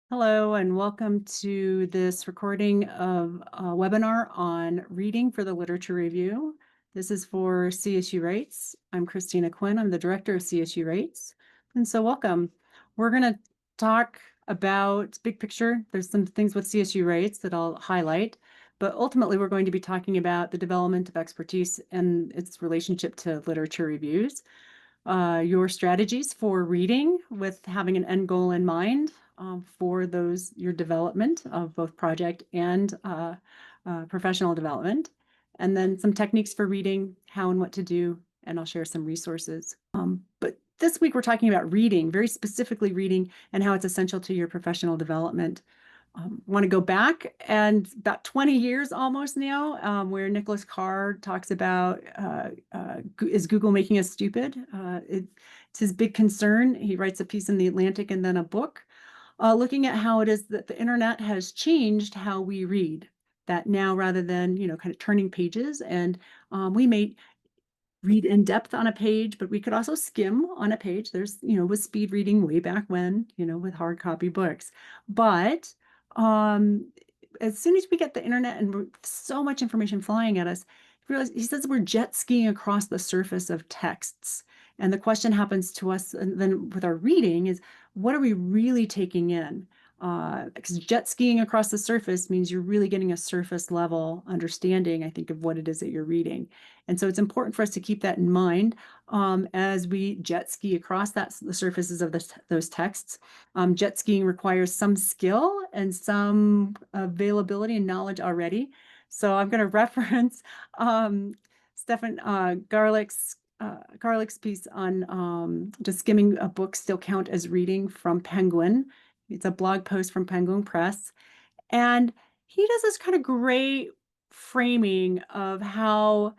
Hello, and welcome to this recording of a webinar on reading for the literature review. This is for CSU Writes. I'm Christina Quinn. I'm the director of CSU Writes. And so welcome. We're going to talk about big picture. There's some things with CSU Writes that I'll highlight, but ultimately we're going to be talking about the development of expertise and its relationship to literature reviews. Your strategies for reading with having an end goal in mind for your development of both project and professional development, and then some techniques for reading, how and what to do, and I'll share some resources. But this week we're talking about reading, very specifically reading and how it's essential to your professional development. Want to go back and about 20 years almost now, where Nicholas Carr talks about is Google making us stupid? It's his big concern. He writes a piece in The Atlantic and then a book looking at how it is that the internet has changed how we read. That now, rather than kind of turning pages, and we may read in depth on a page, but we could also skim on a page. There's, with speed reading way back when, with hard copy books. But um, as soon as we get the internet and so much information flying at us, he says we're jet skiing across the surface of texts. And the question happens to us, and then with our reading, is what are we really taking in? Because jet skiing across the surface means you're really getting a surface level understanding, I think, of what it is that you're reading. And so it's important for us to keep that in mind as we jet ski across the surfaces of those texts. Jet skiing requires some skill and some availability and knowledge already. So I'm going to reference Stefan Garlick's piece on does skimming a book still count as reading from Penguin? It's a blog post from Penguin Press. And he does this kind of great framing of how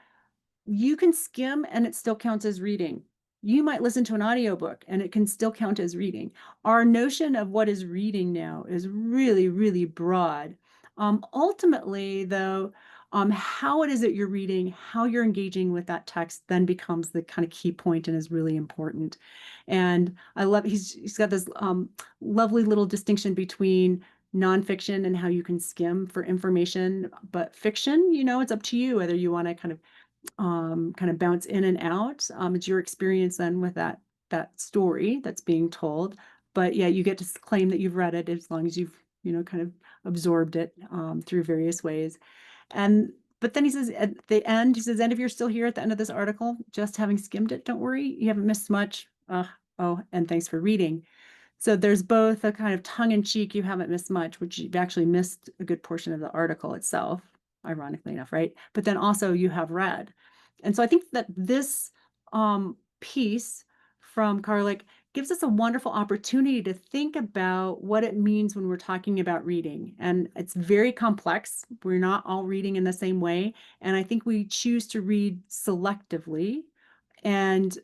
you can skim and it still counts as reading. You might listen to an audiobook and it can still count as reading. Our notion of what is reading now is really, really broad. Ultimately, though, how it is that you're reading, how you're engaging with that text then becomes the kind of key point and is really important. And I love, he's got this lovely little distinction between nonfiction and how you can skim for information, but fiction, it's up to you whether you want to kind of bounce in and out. It's your experience then with that story that's being told. But yeah, you get to claim that you've read it as long as you've kind of absorbed it through various ways. And but then he says at the end, he says, and if you're still here at the end of this article, just having skimmed it, don't worry, you haven't missed much. Oh, and thanks for reading. So there's both a kind of tongue-in-cheek, you haven't missed much, which you've actually missed a good portion of the article itself, ironically enough, right? But then also you have read. And so I think that this piece from Carlick gives us a wonderful opportunity to think about what it means when we're talking about reading. And it's very complex. We're not all reading in the same way. And I think we choose to read selectively. And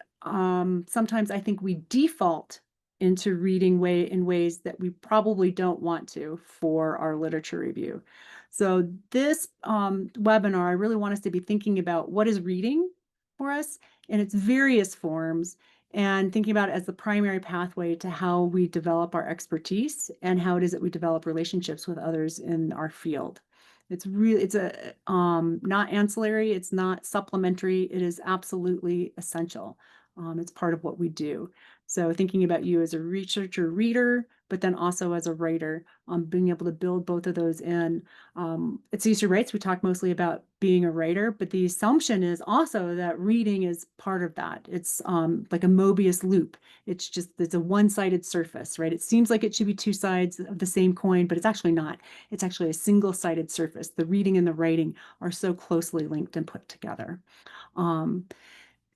sometimes I think we default into reading in ways that we probably don't want to for our literature review. So this webinar, I really want us to be thinking about what is reading for us in its various forms and thinking about it as the primary pathway to how we develop our expertise and how it is that we develop relationships with others in our field. It's not ancillary, it's not supplementary, it is absolutely essential. It's part of what we do. So thinking about you as a researcher reader, but then also as a writer, being able to build both of those in. At CSU Writes, we talk mostly about being a writer, but the assumption is also that reading is part of that. It's like a Mobius loop. It's a one-sided surface, right? It seems like it should be two sides of the same coin, but it's actually not. It's actually a single-sided surface. The reading and the writing are so closely linked and put together.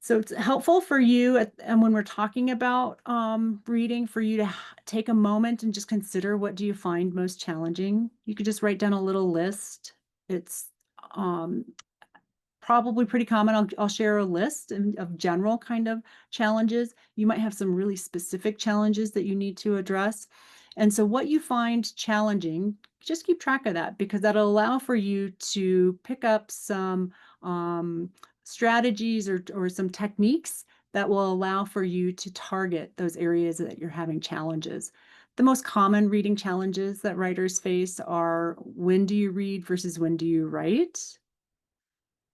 So it's helpful for you and when we're talking about reading, for you to take a moment and just consider, what do you find most challenging? You could just write down a little list. It's probably pretty common. I'll share a list of general kind of challenges. You might have some really specific challenges that you need to address. And so what you find challenging, just keep track of that, because that'll allow for you to pick up some strategies or some techniques that will allow for you to target those areas that you're having challenges. The most common reading challenges that writers face are, when do you read versus when do you write?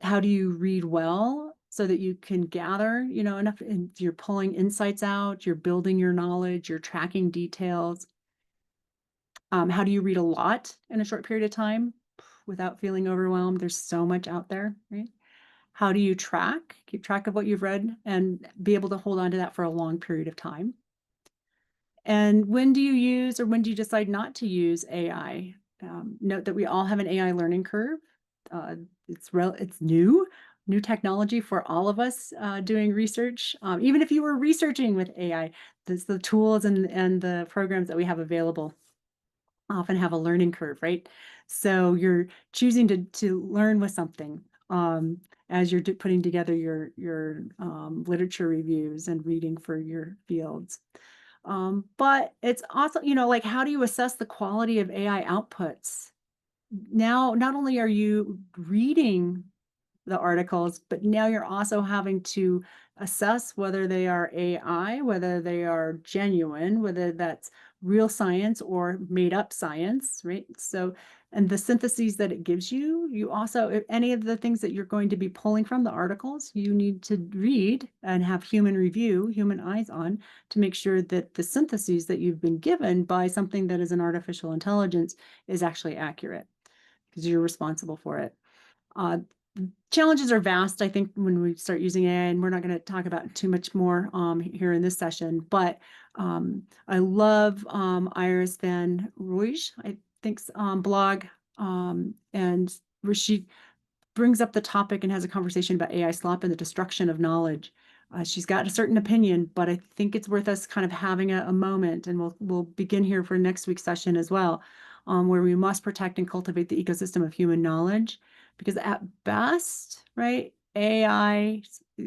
How do you read well so that you can gather, enough, and you're pulling insights out, you're building your knowledge, you're tracking details. How do you read a lot in a short period of time without feeling overwhelmed? There's so much out there, right? How do you keep track of what you've read and be able to hold on to that for a long period of time? And when do you use or when do you decide not to use AI? Note that we all have an AI learning curve. Uh, it's new technology for all of us doing research. Even if you were researching with AI, the tools and the programs that we have available often have a learning curve, right? So you're choosing to learn with something as you're putting together your literature reviews and reading for your fields. But it's also, like, how do you assess the quality of AI outputs? Now, not only are you reading the articles, but now you're also having to assess whether they are AI, whether they are genuine, whether that's real science or made up science, right? So, and the syntheses that it gives you, you also, if any of the things that you're going to be pulling from the articles, you need to read and have human review, human eyes on, to make sure that the syntheses that you've been given by something that is an artificial intelligence is actually accurate, because you're responsible for it. Challenges are vast, I think, when we start using AI, and we're not going to talk about too much more here in this session, but I love Iris Van Rooij, I think's blog, and where she brings up the topic and has a conversation about AI slop and the destruction of knowledge. She's got a certain opinion, but I think it's worth us kind of having a moment, and we'll begin here for next week's session as well, where we must protect and cultivate the ecosystem of human knowledge, because at best, right, AI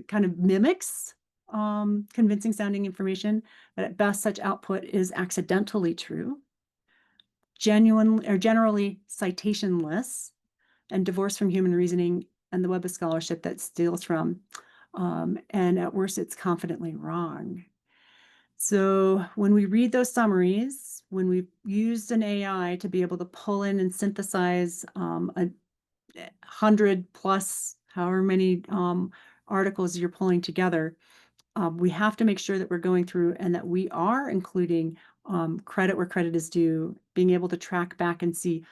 kind of mimics convincing sounding information, but at best such output is accidentally true, genuine or generally citationless, and divorced from human reasoning and the web of scholarship that steals from. And at worst, it's confidently wrong. So when we read those summaries, when we've used an AI to be able to pull in and synthesize 100 plus, however many articles you're pulling together, we have to make sure that we're going through and that we are including credit where credit is due, being able to track back and see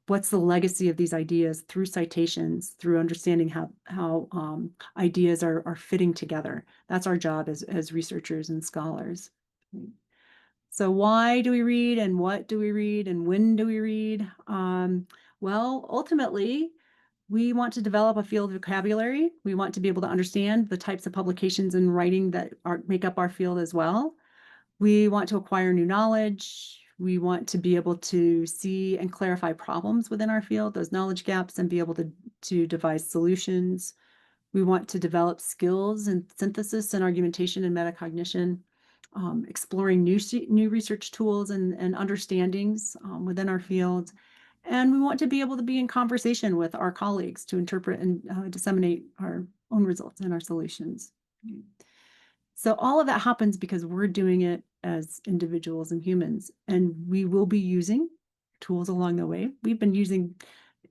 what's the legacy of these ideas through citations, through understanding how ideas are fitting together. That's our job as researchers and scholars. So why do we read, and what do we read, and when do we read? Well, ultimately, we want to develop a field vocabulary. We want to be able to understand the types of publications and writing that make up our field as well. We want to acquire new knowledge. We want to be able to see and clarify problems within our field, those knowledge gaps, and be able to devise solutions. We want to develop skills in synthesis and argumentation and metacognition, exploring new research tools and understandings within our field. And we want to be able to be in conversation with our colleagues to interpret and disseminate our own results and our solutions. So all of that happens because we're doing it as individuals and humans, and we will be using tools along the way. We've been using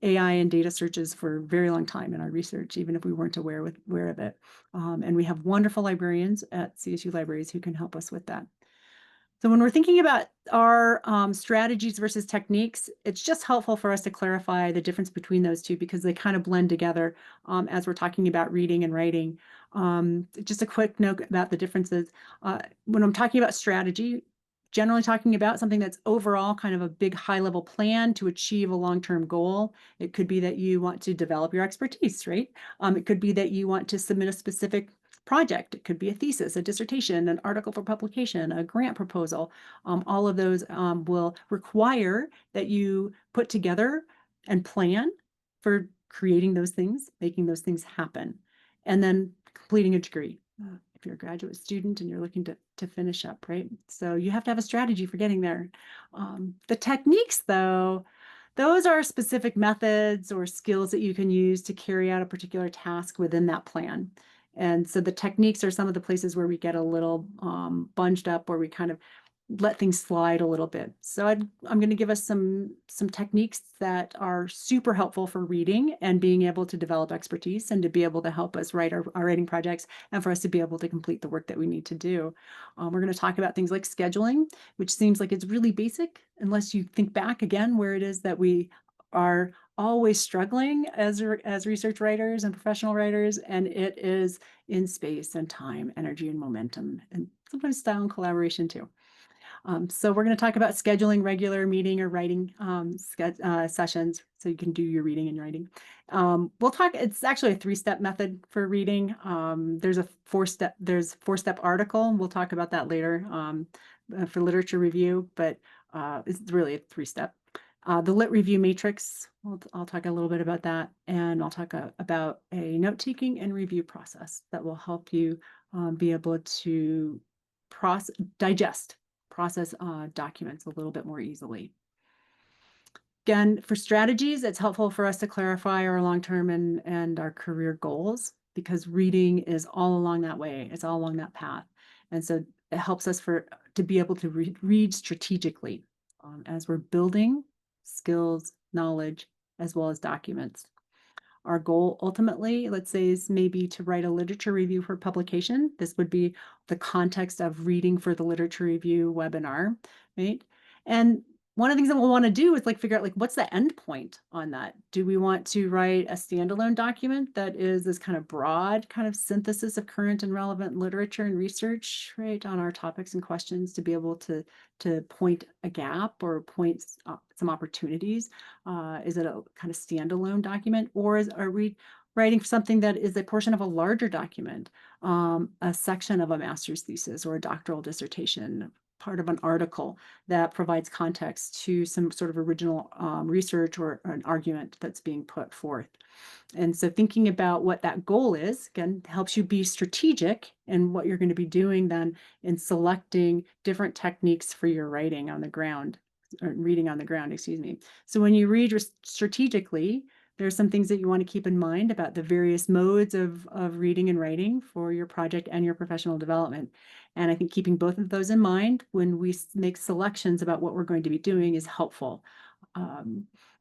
AI and data searches for a very long time in our research, even if we weren't aware of it. And we have wonderful librarians at CSU Libraries who can help us with that. So when we're thinking about our strategies versus techniques, it's just helpful for us to clarify the difference between those two, because they kind of blend together as we're talking about reading and writing. Just a quick note about the differences. When I'm talking about strategy, generally talking about something that's overall kind of a big high-level plan to achieve a long-term goal. It could be that you want to develop your expertise, right? It could be that you want to submit a specific project. It could be a thesis, a dissertation, an article for publication, a grant proposal. All of those will require that you put together and plan for creating those things, making those things happen, and then completing a degree. If you're a graduate student and you're looking to finish up, right? So you have to have a strategy for getting there. The techniques, though, those are specific methods or skills that you can use to carry out a particular task within that plan. And so the techniques are some of the places where we get a little bunched up, where we kind of let things slide a little bit. So I'm going to give us some techniques that are super helpful for reading and being able to develop expertise and to be able to help us write our writing projects and for us to be able to complete the work that we need to do. We're going to talk about things like scheduling, which seems like it's really basic unless you think back again where it is that we are always struggling as research writers and professional writers, and it is in space and time, energy and momentum, and sometimes style and collaboration too. So we're going to talk about scheduling regular meeting or writing sessions so you can do your reading and writing. We'll talk, it's actually a 3-step method for reading. There's a 4-step article, and we'll talk about that later for literature review, but it's really a 3-step. The lit review matrix, I'll talk a little bit about that, and I'll talk about a note-taking and review process that will help you be able to digest process documents a little bit more easily. Again, for strategies, it's helpful for us to clarify our long-term and our career goals, because reading is all along that way. It's all along that path. And so it helps us to be able to read strategically as we're building skills, knowledge, as well as documents. Our goal ultimately, let's say, is maybe to write a literature review for publication. This would be the context of reading for the literature review webinar, right? And one of the things that we'll want to do is figure out what's the end point on that. Do we want to write a standalone document that is this kind of broad kind of synthesis of current and relevant literature and research, right, on our topics and questions to be able to point a gap or point some opportunities? Is it a kind of standalone document, or are we writing something that is a portion of a larger document, a section of a master's thesis or a doctoral dissertation, part of an article that provides context to some sort of original research or an argument that's being put forth? And so thinking about what that goal is, again, helps you be strategic in what you're going to be doing then in selecting different techniques for your writing on the ground, or reading on the ground, excuse me. So when you read strategically, there's some things that you want to keep in mind about the various modes of reading and writing for your project and your professional development. And I think keeping both of those in mind when we make selections about what we're going to be doing is helpful.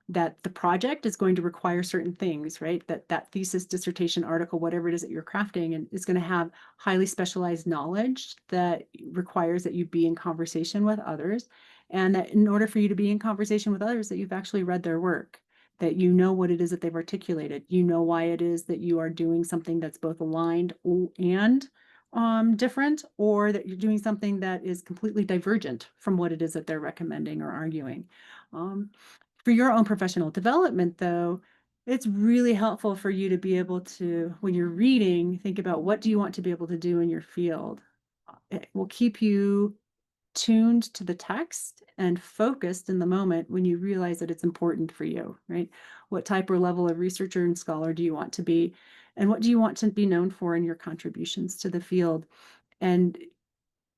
That the project is going to require certain things, right? That thesis, dissertation, article, whatever it is that you're crafting, and is going to have highly specialized knowledge that requires that you be in conversation with others. And that in order for you to be in conversation with others, that you've actually read their work, that you know what it is that they've articulated, you know why it is that you are doing something that's both aligned and different, or that you're doing something that is completely divergent from what it is that they're recommending or arguing. For your own professional development, though, it's really helpful for you to be able to, when you're reading, think about what do you want to be able to do in your field. It will keep you tuned to the text and focused in the moment when you realize that it's important for you, right? What type or level of researcher and scholar do you want to be? And what do you want to be known for in your contributions to the field? And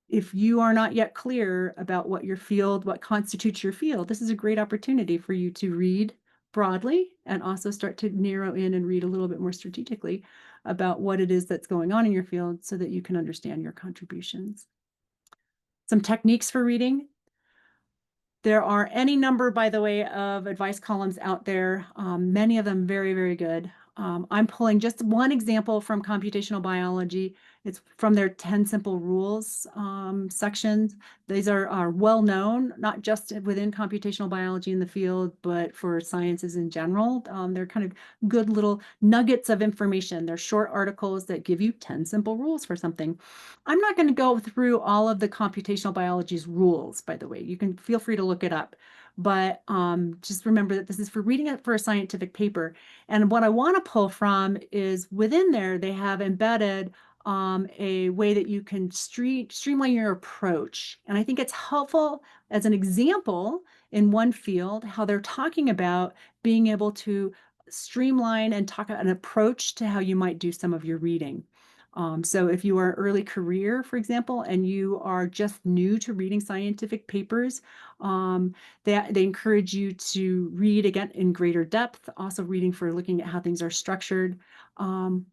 if you are not yet clear about what your field, what constitutes your field, this is a great opportunity for you to read broadly and also start to narrow in and read a little bit more strategically about what it is that's going on in your field so that you can understand your contributions. Some techniques for reading. There are any number, by the way, of advice columns out there, many of them very, very good. I'm pulling just one example from computational biology. It's from their 10 simple rules sections. These are well known, not just within computational biology in the field, but for sciences in general. They're kind of good little nuggets of information. They're short articles that give you 10 simple rules for something. I'm not going to go through all of the computational biology's rules, by the way. You can feel free to look it up. But just remember that this is for reading it for a scientific paper. And what I want to pull from is within there, they have embedded a way that you can streamline your approach. And I think it's helpful as an example in one field, how they're talking about being able to streamline and talk about an approach to how you might do some of your reading. So if you are early career, for example, and you are just new to reading scientific papers, they encourage you to read again in greater depth, also reading for looking at how things are structured.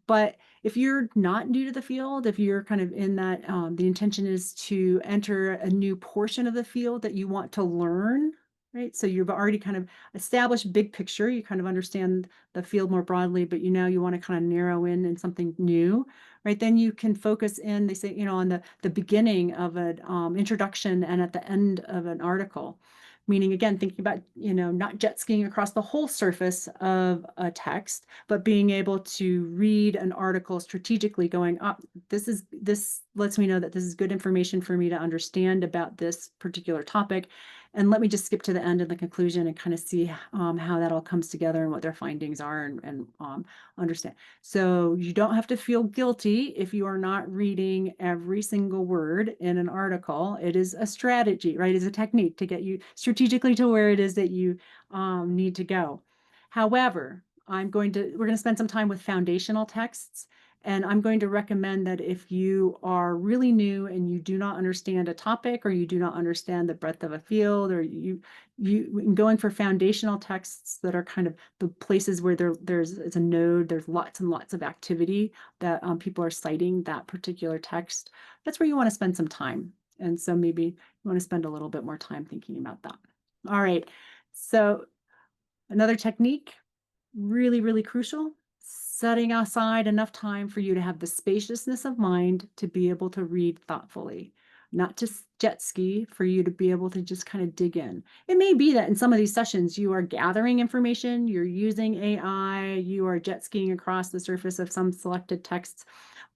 But If you're not new to the field, if you're kind of in that, the intention is to enter a new portion of the field that you want to learn, right? So you've already kind of established big picture, you kind of understand the field more broadly, but you want to kind of narrow in something new, right? Then you can focus in, they say, on the beginning of an introduction and at the end of an article. Meaning, again, thinking about, not jet skiing across the whole surface of a text, but being able to read an article strategically going, this lets me know that this is good information for me to understand about this particular topic. And let me just skip to the end and the conclusion and kind of see how that all comes together and what their findings are and understand. So you don't have to feel guilty if you are not reading every single word in an article. It is a strategy, right? It's a technique to get you strategically to where it is that you need to go. However, we're going to spend some time with foundational texts. And I'm going to recommend that if you are really new and you do not understand a topic or you do not understand the breadth of a field, or you going for foundational texts that are kind of the places where it's a node, there's lots and lots of activity that people are citing that particular text. That's where you want to spend some time. And so maybe you want to spend a little bit more time thinking about that. All right. So another technique, really, really crucial, setting aside enough time for you to have the spaciousness of mind to be able to read thoughtfully, not just jet ski, for you to be able to just kind of dig in. It may be that in some of these sessions, you are gathering information, you're using AI, you are jet skiing across the surface of some selected texts,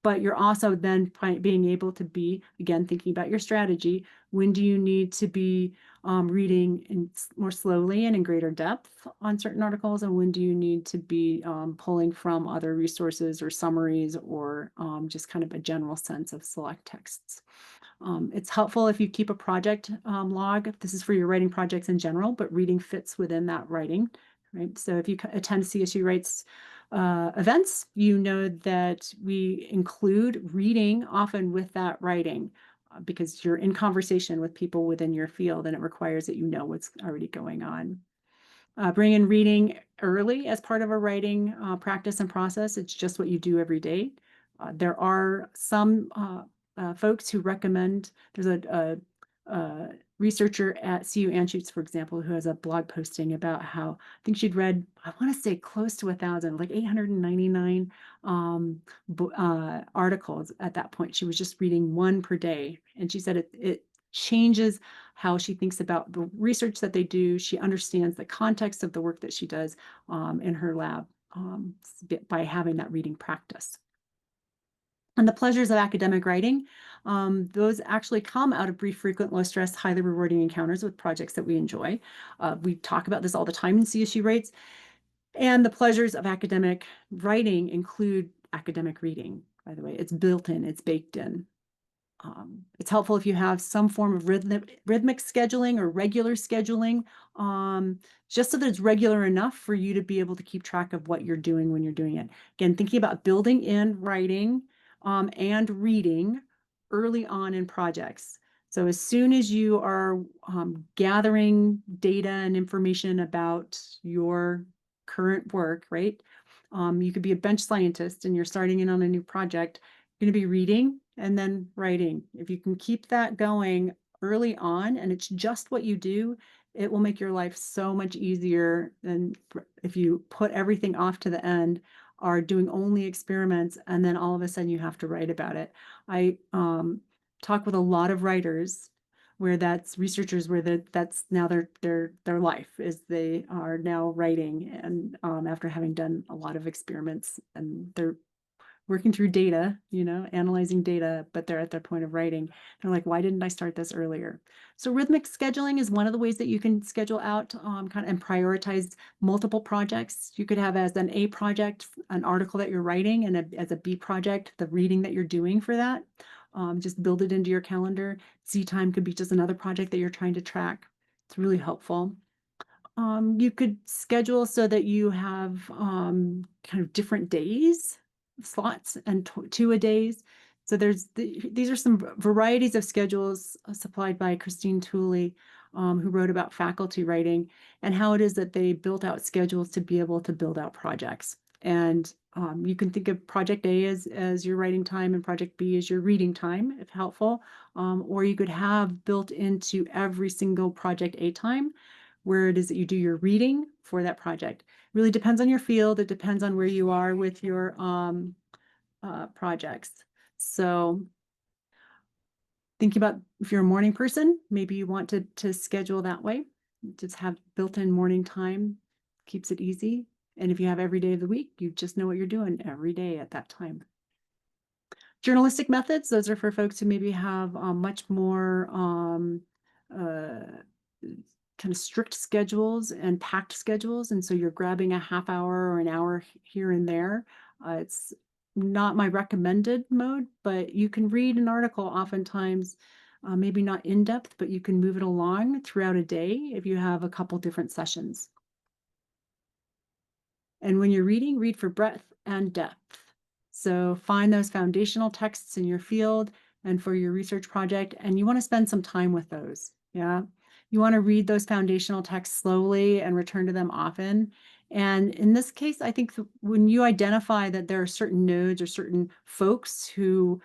but you're also then being able to be, again, thinking about your strategy. When do you need to be reading more slowly and in greater depth on certain articles, and when do you need to be pulling from other resources or summaries or just kind of a general sense of select texts. It's helpful if you keep a project log. This is for your writing projects in general, but reading fits within that writing, right? So if you attend CSU Writes events, you know that we include reading often with that writing because you're in conversation with people within your field and it requires that you know what's already going on. Bring in reading early as part of a writing practice and process. It's just what you do every day. There are some folks who recommend, there's a researcher at CU Anschutz, for example, who has a blog posting about how, I think she'd read, I want to say close to 1,000, like 899 articles at that point. She was just reading one per day. And she said it changes how she thinks about the research that they do. She understands the context of the work that she does in her lab by having that reading practice. And the pleasures of academic writing, those actually come out of brief, frequent, low-stress, highly rewarding encounters with projects that we enjoy. We talk about this all the time in CSU Writes. And the pleasures of academic writing include academic reading, by the way. It's built in, it's baked in. It's helpful if you have some form of rhythmic scheduling or regular scheduling, just so that it's regular enough for you to be able to keep track of what you're doing when you're doing it. Again, thinking about building in writing and reading early on in projects. So as soon as you are gathering data and information about your current work, right? You could be a bench scientist and you're starting in on a new project. You're going to be reading and then writing. If you can keep that going early on and it's just what you do, it will make your life so much easier than if you put everything off to the end, are doing only experiments, and then all of a sudden you have to write about it. I talk with a lot of writers where that's researchers where that's now their life is they are now writing, and after having done a lot of experiments, and they're working through data, analyzing data, but they're at their point of writing. They're like, why didn't I start this earlier? So rhythmic scheduling is one of the ways that you can schedule out kind of and prioritize multiple projects. You could have as an A project, an article that you're writing, and as a B project, the reading that you're doing for that. Just build it into your calendar. Z time could be just another project that you're trying to track. It's really helpful. You could schedule so that you have kind of different days slots and two-a-days. So these are some varieties of schedules supplied by Christine Tooley, who wrote about faculty writing and how it is that they built out schedules to be able to build out projects. And You can think of project A as your writing time and project B as your reading time, if helpful. Or you could have built into every single project A time where it is that you do your reading for that project. Really depends on your field. It depends on where you are with your projects. So thinking about if you're a morning person, maybe you want to schedule that way. Just have built-in morning time, keeps it easy. And if you have every day of the week, you just know what you're doing every day at that time. Journalistic methods, those are for folks who maybe have much more kind of strict schedules and packed schedules. And so you're grabbing a half hour or an hour here and there. It's not my recommended mode, but you can read an article oftentimes, maybe not in depth, but you can move it along throughout a day if you have a couple different sessions. And when you're reading, read for breadth and depth. So find those foundational texts in your field and for your research project, and you want to spend some time with those. Yeah. You want to read those foundational texts slowly and return to them often. And in this case, I think when you identify that there are certain nodes or certain folks who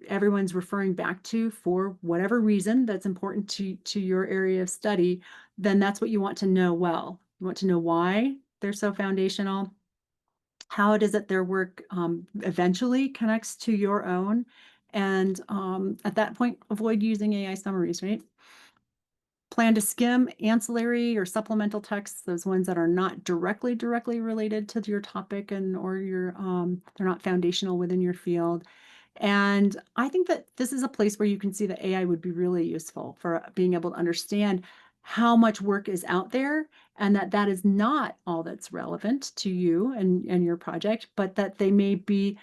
everyone's referring back to for whatever reason that's important to your area of study, then that's what you want to know well. You want to know why they're so foundational, how it is that their work eventually connects to your own. And at that point, avoid using AI summaries, right? Plan to skim ancillary or supplemental texts, those ones that are not directly related to your topic and or your they're not foundational within your field. And I think that this is a place where you can see that AI would be really useful for being able to understand how much work is out there and that that is not all that's relevant to you and your project, but that they may be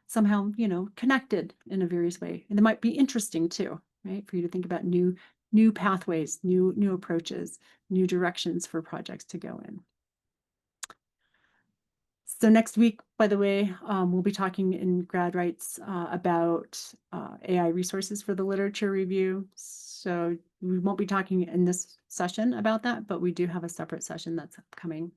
somehow, connected in a various way. And they might be interesting too, right? For you to think about new pathways, new approaches, new directions for projects to go in. So next week, by the way, we'll be talking in Grad Writes about AI resources for the literature review. So we won't be talking in this session about that, but we do have a separate session that's upcoming.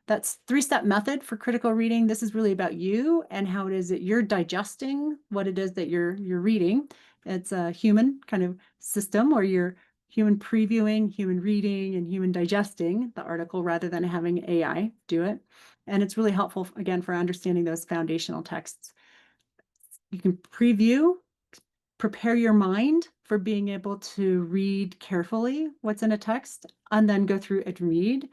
That's three-step method for critical reading. This is really about you and how it is that you're digesting what it is that you're reading. It's a human kind of system where you're human previewing, human reading, and human digesting the article rather than having AI do it. And it's really helpful, again, for understanding those foundational texts. You can preview, prepare your mind for being able to read carefully what's in a text and then go through and read.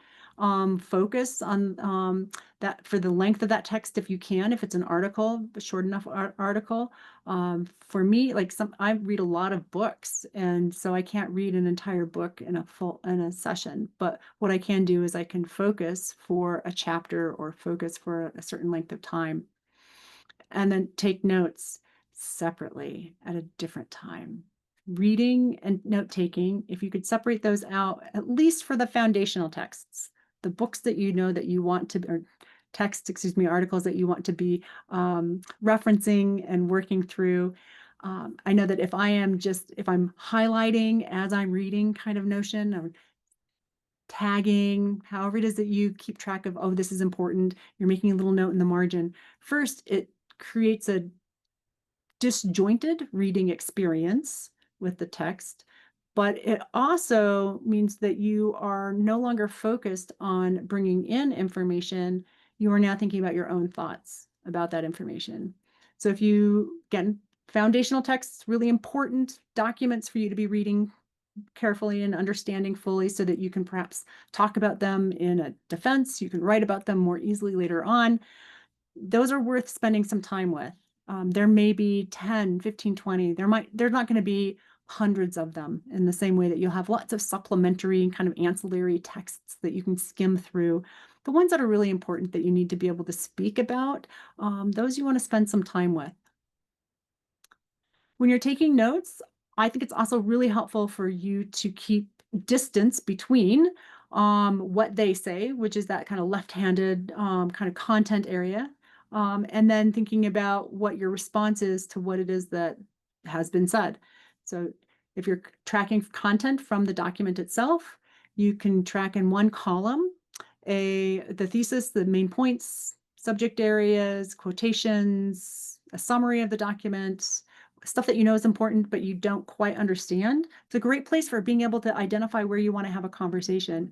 Focus on that for the length of that text if you can, if it's an article, a short enough article. For me, I read a lot of books, and so I can't read an entire book in a session. But what I can do is I can focus for a chapter or focus for a certain length of time, and then take notes separately at a different time. Reading and note taking, if you could separate those out, at least for the foundational texts, the books that you know that you want to, or articles that you want to be referencing and working through. I know that if I'm highlighting as I'm reading kind of notion, or tagging, however it is that you keep track of, oh, this is important, you're making a little note in the margin. First, it creates a disjointed reading experience with the text, but it also means that you are no longer focused on bringing in information. You are now thinking about your own thoughts about that information. So if you, again, foundational texts, really important documents for you to be reading carefully and understanding fully so that you can perhaps talk about them in a defense. You can write about them more easily later on. Those are worth spending some time with. There may be 10, 15, 20. There's not going to be hundreds of them in the same way that you'll have lots of supplementary and kind of ancillary texts that you can skim through. The ones that are really important that you need to be able to speak about, those you want to spend some time with. When you're taking notes, I think it's also really helpful for you to keep distance between what they say, which is that kind of left-handed kind of content area, and then thinking about what your response is to what it is that has been said. So if you're tracking content from the document itself, you can track in one column the thesis, the main points, subject areas, quotations, a summary of the document, stuff that you know is important, but you don't quite understand. It's a great place for being able to identify where you want to have a conversation.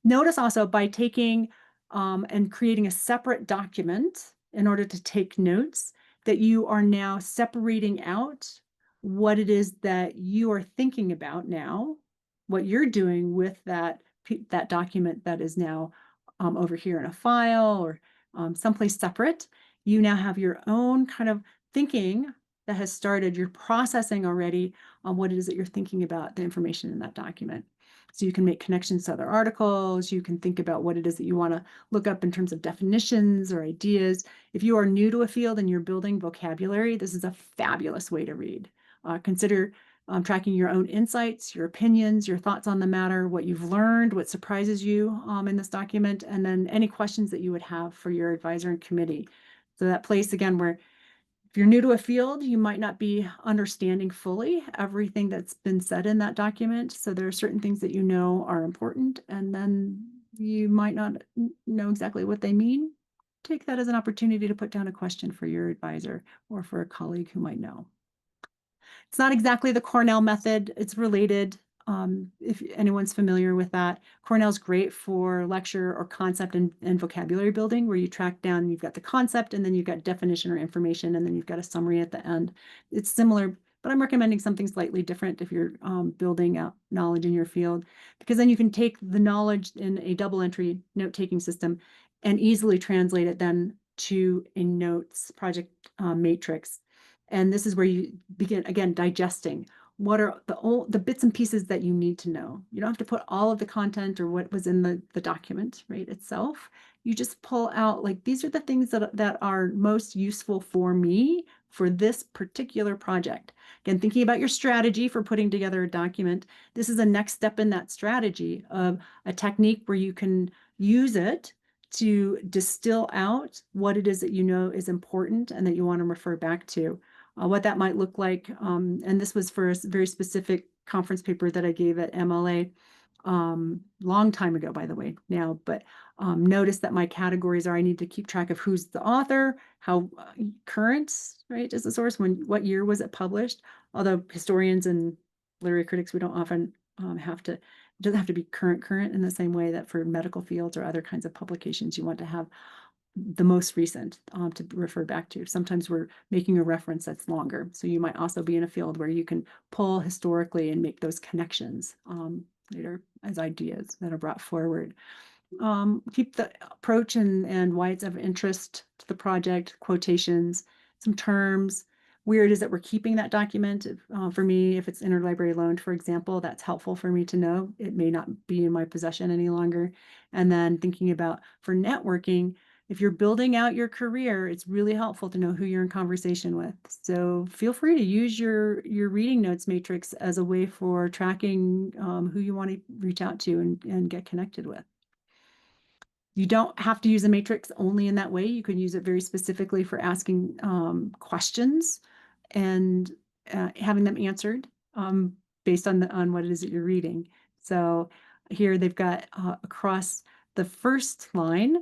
Notice also by taking and creating a separate document in order to take notes that you are now separating out what it is that you are thinking about now, what you're doing with that document that is now over here in a file or someplace separate. You now have your own kind of thinking that has started. You're processing already on what it is that you're thinking about the information in that document. So you can make connections to other articles. You can think about what it is that you want to look up in terms of definitions or ideas. If you are new to a field and you're building vocabulary, this is a fabulous way to read. Consider tracking your own insights, your opinions, your thoughts on the matter, what you've learned, what surprises you in this document, and then any questions that you would have for your advisor and committee. So that place, again, where if you're new to a field, you might not be understanding fully everything that's been said in that document. So there are certain things that you know are important, and then you might not know exactly what they mean. Take that as an opportunity to put down a question for your advisor or for a colleague who might know. It's not exactly the Cornell method. It's related. If anyone's familiar with that, Cornell's great for lecture or concept and vocabulary building, where you track down, you've got the concept and then you've got definition or information, and then you've got a summary at the end. It's similar, but I'm recommending something slightly different if you're building out knowledge in your field, because then you can take the knowledge in a double entry note-taking system and easily translate it then to a notes project matrix. And this is where you begin, again, digesting. What are the bits and pieces that you need to know? You don't have to put all of the content or what was in the document, right, itself. You just pull out, like, these are the things that are most useful for me for this particular project. Again, thinking about your strategy for putting together a document, this is a next step in that strategy of a technique where you can use it to distill out what it is that you know is important and that you want to refer back to. What that might look like. And this was for a very specific conference paper that I gave at MLA long time ago, by the way, now, but notice that my categories are, I need to keep track of who's the author, how current, right, is the source, what year was it published? Although historians and literary critics, we don't often have to, it doesn't have to be current in the same way that for medical fields or other kinds of publications, you want to have the most recent to refer back to. Sometimes we're making a reference that's longer. So you might also be in a field where you can pull historically and make those connections later as ideas that are brought forward. Keep the approach and why it's of interest to the project, quotations, some terms, where it is that we're keeping that document. For me, if it's interlibrary loaned, for example, that's helpful for me to know. It may not be in my possession any longer. And then thinking about for networking, if you're building out your career, it's really helpful to know who you're in conversation with. So feel free to use your reading notes matrix as a way for tracking who you want to reach out to and get connected with. You don't have to use a matrix only in that way. You can use it very specifically for asking questions and having them answered based on what it is that you're reading. So here they've got across the first line,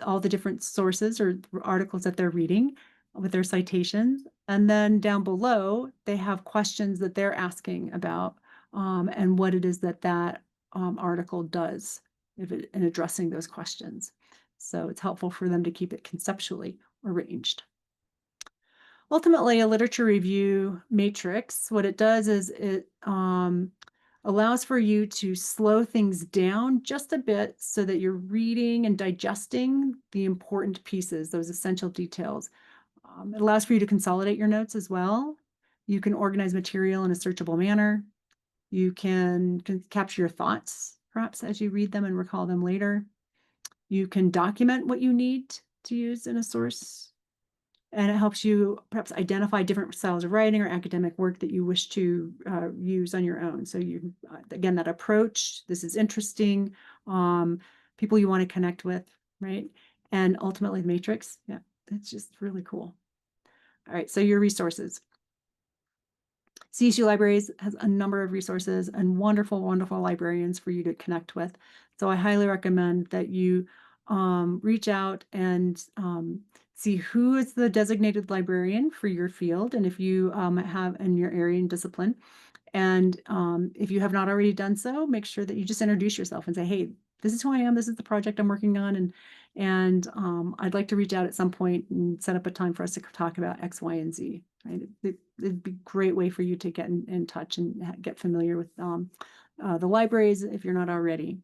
all the different sources or articles that they're reading with their citations. And then down below, they have questions that they're asking about and what it is that article does in addressing those questions. So it's helpful for them to keep it conceptually arranged. Ultimately, a literature review matrix, what it does is it allows for you to slow things down just a bit so that you're reading and digesting the important pieces, those essential details. It allows for you to consolidate your notes as well. You can organize material in a searchable manner. You can capture your thoughts, perhaps, as you read them and recall them later. You can document what you need to use in a source. And it helps you perhaps identify different styles of writing or academic work that you wish to use on your own. So you, again, that approach, this is interesting, people you want to connect with, right? And ultimately the matrix, yeah, it's just really cool. All right, so your resources. CSU Libraries has a number of resources and wonderful, wonderful librarians for you to connect with. So I highly recommend that you reach out and see who is the designated librarian for your field, and if you have in your area and discipline. And if you have not already done so, make sure that you just introduce yourself and say, "Hey, this is who I am. This is the project I'm working on, and I'd like to reach out at some point and set up a time for us to talk about X, Y, and Z." Right? It'd be a great way for you to get in touch and get familiar with the libraries if you're not already.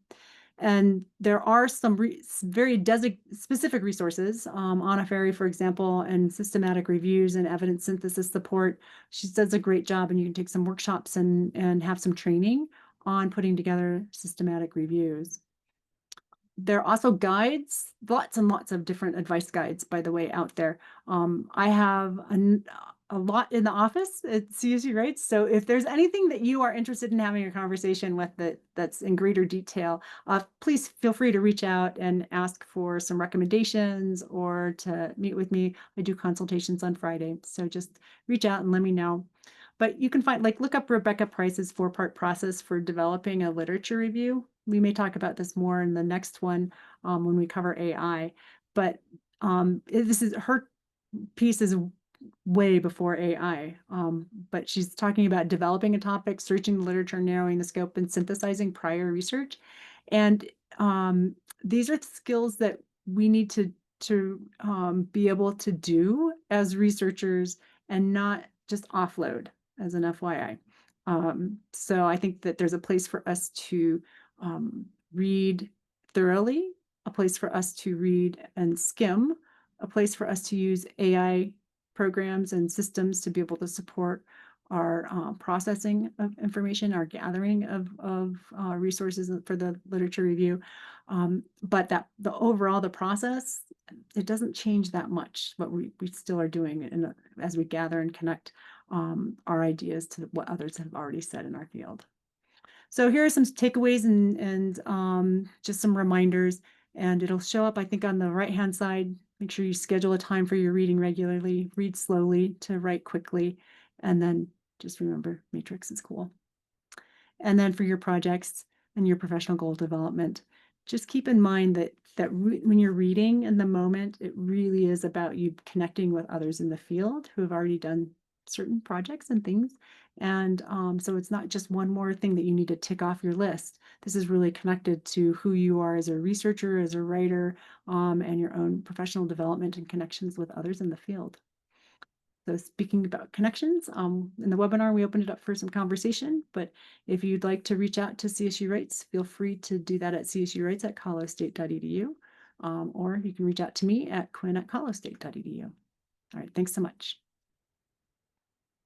And there are some very specific resources, Anna Ferry, for example, and systematic reviews and evidence synthesis support. She does a great job, and you can take some workshops and have some training on putting together systematic reviews. There are also guides, lots and lots of different advice guides, by the way, out there. I have a lot in the office at CSU Writes. So if there's anything that you are interested in having a conversation with that's in greater detail, please feel free to reach out and ask for some recommendations or to meet with me. I do consultations on Friday. So just reach out and let me know. But you can find, like, look up Rebecca Price's 4-part process for developing a literature review. We may talk about this more in the next one when we cover AI. But this is her piece is way before AI. But she's talking about developing a topic, searching the literature, narrowing the scope, and synthesizing prior research. And these are skills that we need to be able to do as researchers and not just offload as an FYI. So I think that there's a place for us to read thoroughly, a place for us to read and skim, a place for us to use AI programs and systems to be able to support our processing of information, our gathering of resources for the literature review. But that the process, it doesn't change that much. What we still are doing as we gather and connect our ideas to what others have already said in our field. So here are some takeaways and just some reminders, and it'll show up, I think, on the right-hand side. Make sure you schedule a time for your reading regularly, read slowly to write quickly, and then just remember, matrix is cool. And then for your projects and your professional goal development, just keep in mind that when you're reading in the moment, it really is about you connecting with others in the field who have already done certain projects and things. And so it's not just one more thing that you need to tick off your list. This is really connected to who you are as a researcher, as a writer, and your own professional development and connections with others in the field. So speaking about connections, in the webinar, we opened it up for some conversation, but if you'd like to reach out to CSU Writes, feel free to do that at csurights@colostate.edu, or you can reach out to me at quinn@colostate.edu. All right, thanks so much.